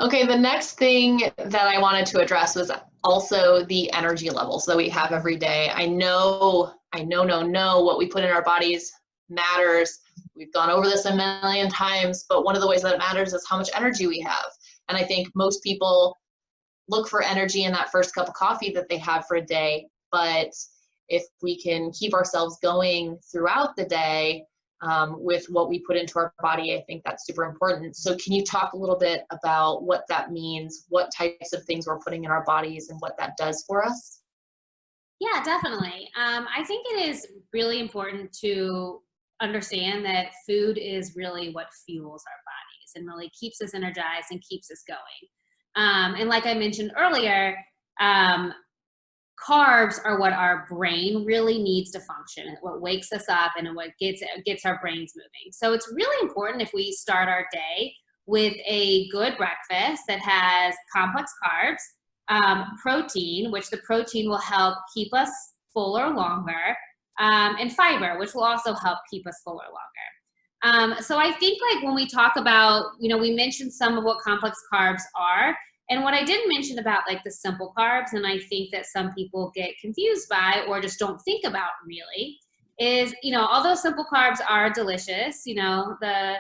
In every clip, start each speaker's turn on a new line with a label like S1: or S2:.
S1: Okay, the next thing that I wanted to address was also the energy levels that we have every day. I know what we put in our bodies matters. We've gone over this a million times, but one of the ways that it matters is how much energy we have. And I think most people look for energy in that first cup of coffee that they have for a day. But if we can keep ourselves going throughout the day, with what we put into our body, I think that's super important. So can you talk a little bit about what that means, what types of things we're putting in our bodies and what that does for us?
S2: Yeah, definitely. I think it is really important to understand that food is really what fuels our bodies and really keeps us energized and keeps us going. And like I mentioned earlier, um, carbs are what our brain really needs to function, what wakes us up and what gets our brains moving. So it's really important if we start our day with a good breakfast that has complex carbs, protein, which the protein will help keep us fuller longer, and fiber, which will also help keep us fuller longer. So I think like when we talk about, we mentioned some of what complex carbs are. And what I didn't mention about like the simple carbs, and I think that some people get confused by or just don't think about really, is, although simple carbs are delicious, the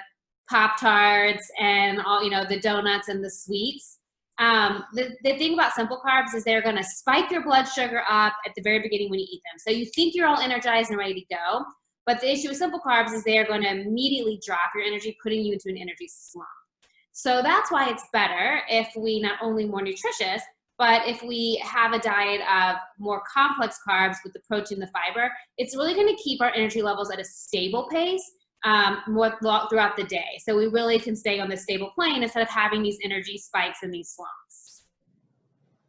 S2: Pop-Tarts and all, the donuts and the sweets. The thing about simple carbs is they're going to spike your blood sugar up at the very beginning when you eat them. So you think you're all energized and ready to go. But the issue with simple carbs is they are going to immediately drop your energy, putting you into an energy slump. So that's why it's better if we not only more nutritious, but if we have a diet of more complex carbs with the protein, the fiber, it's really going to keep our energy levels at a stable pace more throughout the day. So we really can stay on this stable plane instead of having these energy spikes and these slumps.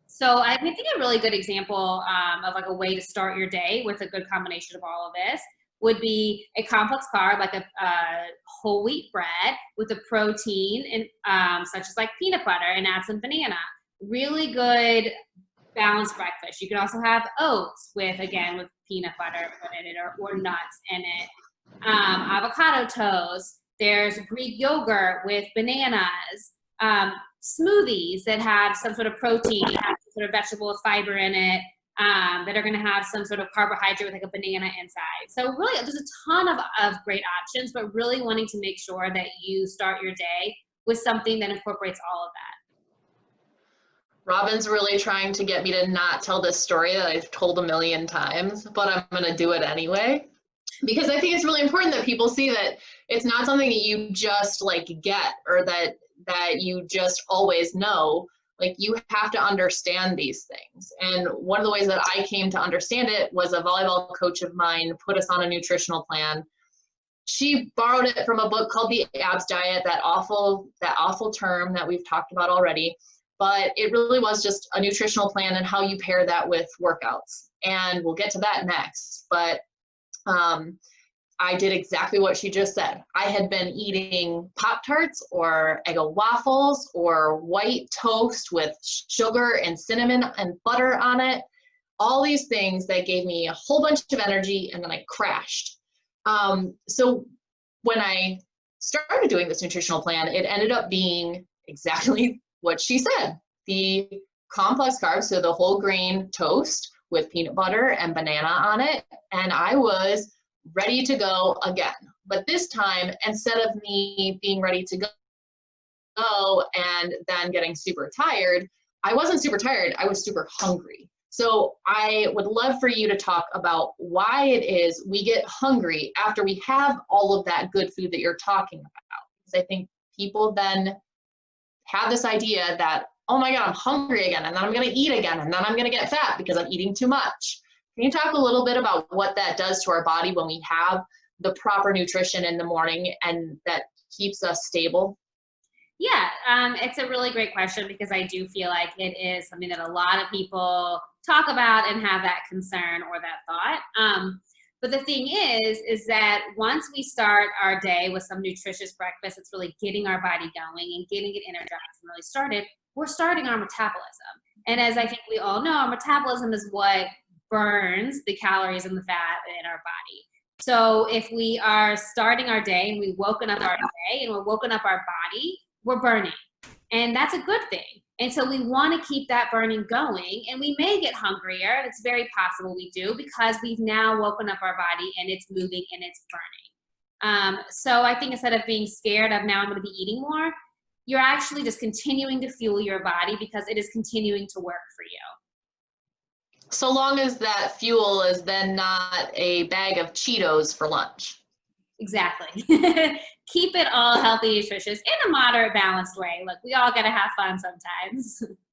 S2: So I think a really good example of like a way to start your day with a good combination of all of this would be a complex carb, like a whole wheat bread with a protein, and such as like peanut butter, and add some banana. Really good balanced breakfast. You can also have oats with peanut butter in it, or nuts in it. Avocado toast. There's Greek yogurt with bananas. Smoothies that have some sort of protein, have some sort of vegetable with fiber in it. That are going to have some sort of carbohydrate with like a banana inside. So really, there's a ton of great options, but really wanting to make sure that you start your day with something that incorporates all of that.
S1: Robin's really trying to get me to not tell this story that I've told a million times, but I'm going to do it anyway. Because I think it's really important that people see that it's not something that you just like get, or that you just always know. Like, you have to understand these things. And one of the ways that I came to understand it was a volleyball coach of mine put us on a nutritional plan. She borrowed it from a book called The Abs Diet, that awful term that we've talked about already. But it really was just a nutritional plan and how you pair that with workouts. And we'll get to that next. But I did exactly what she just said. I had been eating Pop-Tarts or Eggo waffles or white toast with sugar and cinnamon and butter on it. All these things that gave me a whole bunch of energy, and then I crashed. So when I started doing this nutritional plan, it ended up being exactly what she said. The complex carbs, so the whole grain toast with peanut butter and banana on it, and I was ready to go again. But this time, instead of me being ready to go and then getting super tired, I wasn't super tired, I was super hungry. So I would love for you to talk about why it is we get hungry after we have all of that good food that you're talking about. Because I think people then have this idea that, oh my God, I'm hungry again, and then I'm gonna eat again, and then I'm gonna get fat because I'm eating too much. Can you talk a little bit about what that does to our body when we have the proper nutrition in the morning and that keeps us stable?
S2: Yeah, it's a really great question, because I do feel like it is something that a lot of people talk about and have that concern or that thought. But the thing is that once we start our day with some nutritious breakfast, it's really getting our body going and getting it energized and really started, we're starting our metabolism. And as I think we all know, our metabolism is what burns the calories and the fat in our body. So if we are starting our day and we've woken up our day and we're woken up our body, we're burning. And that's a good thing. And so we want to keep that burning going, and we may get hungrier. It's very possible we do, because we've now woken up our body and it's moving and it's burning. So I think instead of being scared of now I'm going to be eating more, you're actually just continuing to fuel your body because it is continuing to work for you.
S1: So long as that fuel is then not a bag of Cheetos for lunch.
S2: Exactly. Keep it all healthy, nutritious, in a moderate, balanced way. Look, we all got to have fun sometimes.